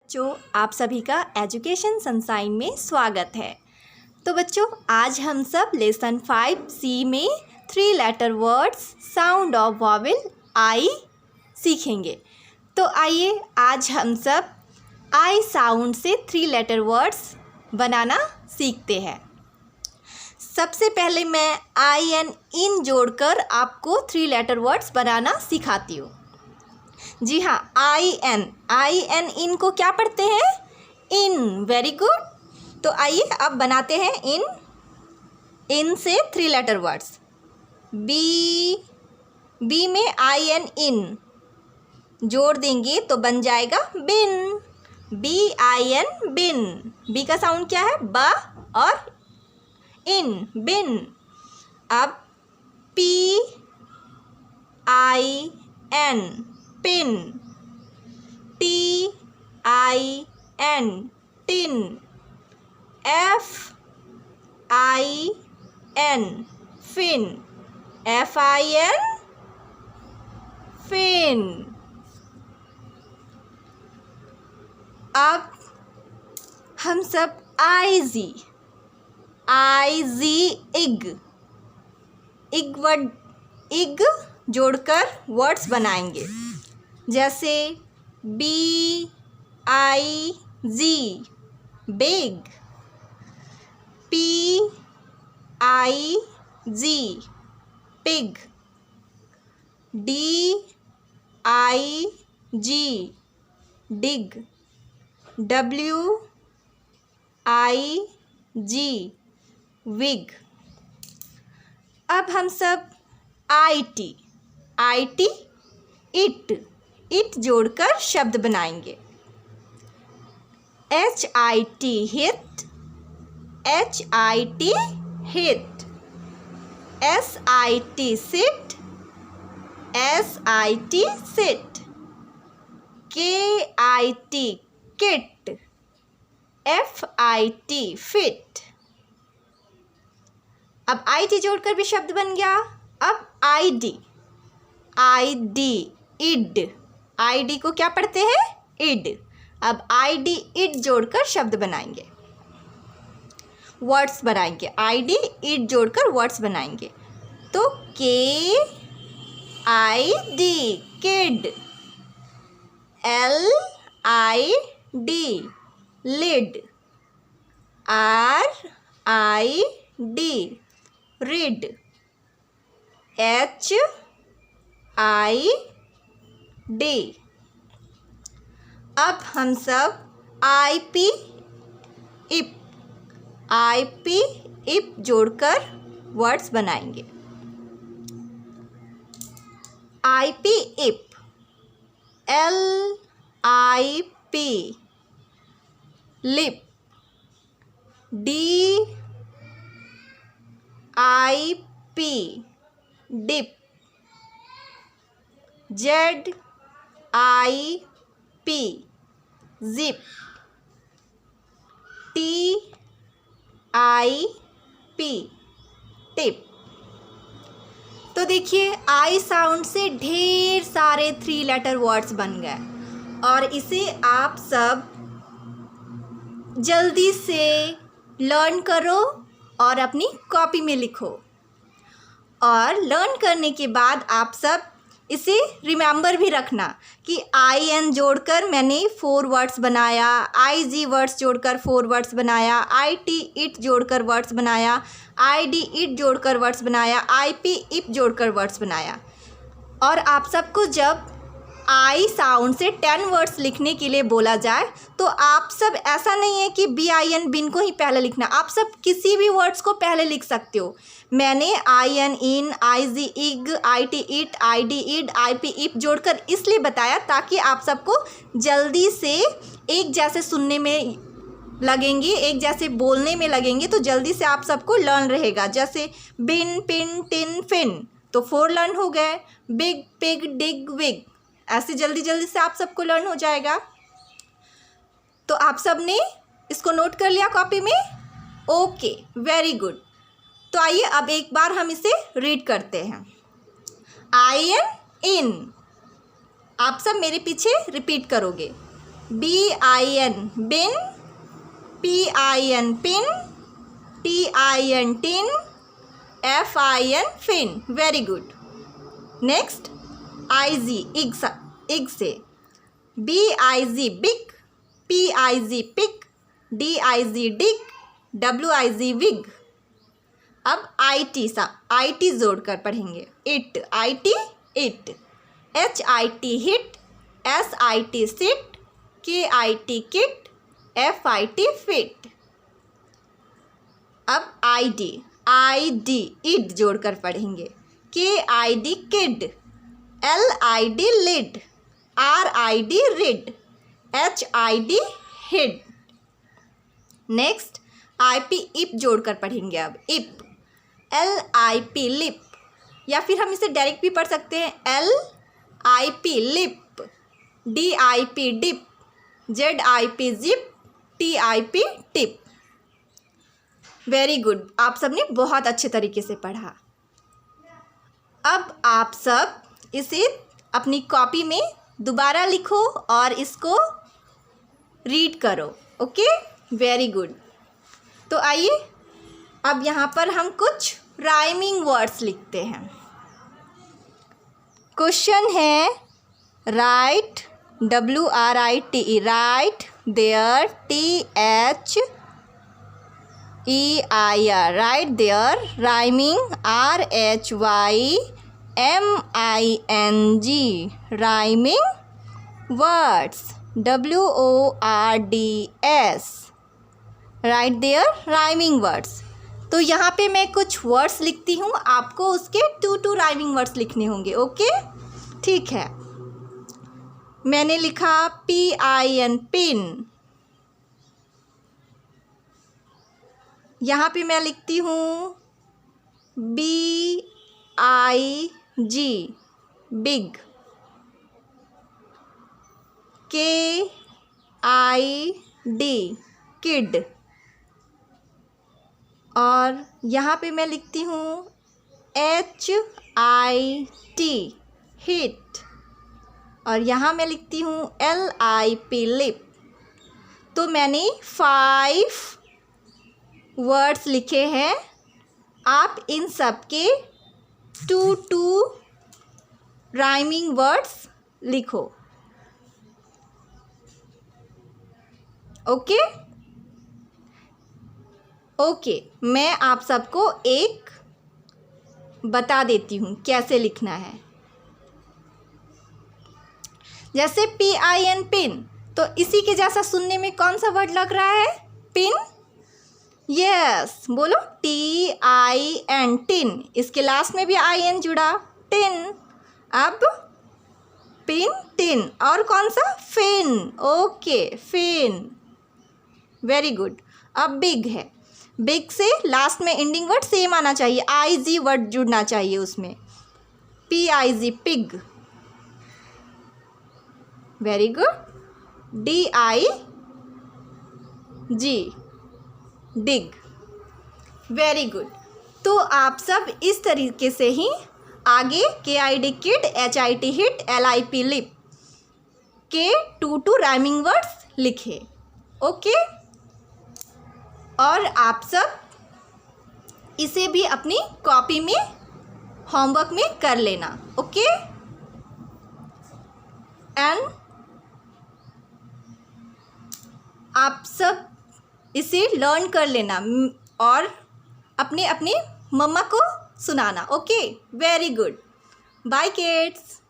बच्चों, आप सभी का एजुकेशन सनशाइन में स्वागत है। तो बच्चों, आज हम सब लेसन 5C में 3 letter words sound of vowel I सीखेंगे। तो आइए आज हम सब आई साउंड से 3 लेटर वर्ड्स बनाना सीखते हैं। सबसे पहले मैं आई एंड इन जोड़कर आपको 3 लेटर वर्ड्स बनाना सिखाती हूँ। जी हाँ, आई एन इन को क्या पढ़ते हैं? इन। Very good. तो आइए अब बनाते हैं इन से 3 लेटर वर्ड्स। बी में आई एन इन जोड़ देंगे तो बन जाएगा बिन। BIN bin. बी का साउंड क्या है? ब और इन, बिन। अब PIN pin. TIN tin. FIN fin. FIN fin. अब हम सब IZ इग जोड़कर वर्ड्स बनाएंगे। जैसे BIG big. PIG pig. DIG dig. WIG wig. अब हम सब IT इट जोड़कर शब्द बनाएंगे। HIT hit. Hit. SIT sit. Sit. KIT kit. FIT fit. अब IT जोड़कर भी शब्द बन गया। अब ID इड को क्या पढ़ते हैं? इड। अब ID इड जोड़कर शब्द बनाएंगे, वर्ड्स बनाएंगे। ID इड जोड़कर वर्ड्स बनाएंगे। तो KID kid. LID lid. RID rid. HID अब हम सब IP इप जोड़कर वर्ड्स बनाएंगे। IP ip. LIP lip. DIP dip. ZIP zip. TIP tip. तो देखिए, आई साउंड से ढेर सारे 3 लेटर वर्ड्स बन गए और इसे आप सब जल्दी से लर्न करो और अपनी कॉपी में लिखो। और लर्न करने के बाद आप सब इसे रिमेंबर भी रखना कि IN जोड़कर मैंने 4 वर्ड्स बनाया, IG वर्ड्स जोड़कर 4 वर्ड्स बनाया, IT इट जोड़कर वर्ड्स बनाया, ID इट जोड़कर वर्ड्स बनाया, IP इप जोड़कर वर्ड्स बनाया। और आप सबको जब आई साउंड से 10 वर्ड्स लिखने के लिए बोला जाए तो आप सब, ऐसा नहीं है कि BIN बिन को ही पहले लिखना, आप सब किसी भी वर्ड्स को पहले लिख सकते हो। मैंने IN in, IG ig, IT it, ID id, IP ip जोड़कर इसलिए बताया ताकि आप सबको जल्दी से एक जैसे सुनने में लगेंगे, एक जैसे बोलने में लगेंगे, तो जल्दी से आप सबको लर्न रहेगा। जैसे बिन, पिन, टिन, फिन, तो 4 लर्न हो गए। बिग, पिग, डिग, विग, ऐसे जल्दी जल्दी से आप सबको लर्न हो जाएगा। तो आप सब ने इसको नोट कर लिया कॉपी में? Okay, very good. तो आइए अब एक बार हम इसे रीड करते हैं। IN इन। आप सब मेरे पीछे रिपीट करोगे। BIN bin, PIN pin, TIN tin, FIN fin. Very good. Next, IG ig से BIG big, PIG pick, DIG dig, WIG wig. अब IT जोड़कर पढ़ेंगे. IT it, HIT hit, SIT sit, KIT kit, FIT fit. अब ID id जोड़कर पढ़ेंगे. KID kid, LID lid, RID rid, HID hid. Next IP ip जोड़कर पढ़ेंगे. अब इप, LIP लिप, या फिर हम इसे डायरेक्ट भी पढ़ सकते हैं. LIP lip, DIP dip, ZIP zip, TIP tip. Very good. आप सबने बहुत अच्छे तरीके से पढ़ा. अब आप सब इसे अपनी कॉपी में दोबारा लिखो और इसको रीड करो. Okay, very good. तो आइए अब यहाँ पर हम कुछ राइमिंग वर्ड्स लिखते हैं. क्वेश्चन है write, WRITE, right there, THEIR, right there. Rhyming RHYMING, rhyming words, WORDS, right there rhyming words. तो यहाँ पे मैं कुछ वर्ड्स लिखती हूँ, आपको उसके 2 राइमिंग वर्ड्स लिखने होंगे. ओके, ठीक है. मैंने लिखा PIN पिन. यहाँ पे मैं लिखती हूँ BIG बिग, KID किड, और यहाँ पे मैं लिखती हूँ HIT हिट, और यहाँ मैं लिखती हूँ LIP लिप. तो मैंने 5 वर्ड्स लिखे हैं. आप इन सब के 2 राइमिंग वर्ड्स लिखो. ओके, मैं आप सबको एक बता देती हूँ कैसे लिखना है. जैसे PIN पिन, तो इसी के जैसा सुनने में कौन सा वर्ड लग रहा है? पिन. यस, बोलो TIN टिन. इसके लास्ट में भी IN जुड़ा, टिन. अब पिन टिन. और कौन सा? Fin. Okay, fin. Very good. अब बिग है. बिग से लास्ट में एंडिंग वर्ड सेम आना चाहिए, IG वर्ड जुड़ना चाहिए उसमें. PIG pig. Very good. DIG dig. Very good. तो आप सब इस तरीके से ही आगे KID kid, HIT hit, LIP lip के 2 राइमिंग वर्ड्स लिखे. ओके, और आप सब इसे भी अपनी कॉपी में होमवर्क में कर लेना. ओके, एंड आप सब इसे लर्न कर लेना और अपने मम्मा को सुनाना. Okay, very good. Bye kids.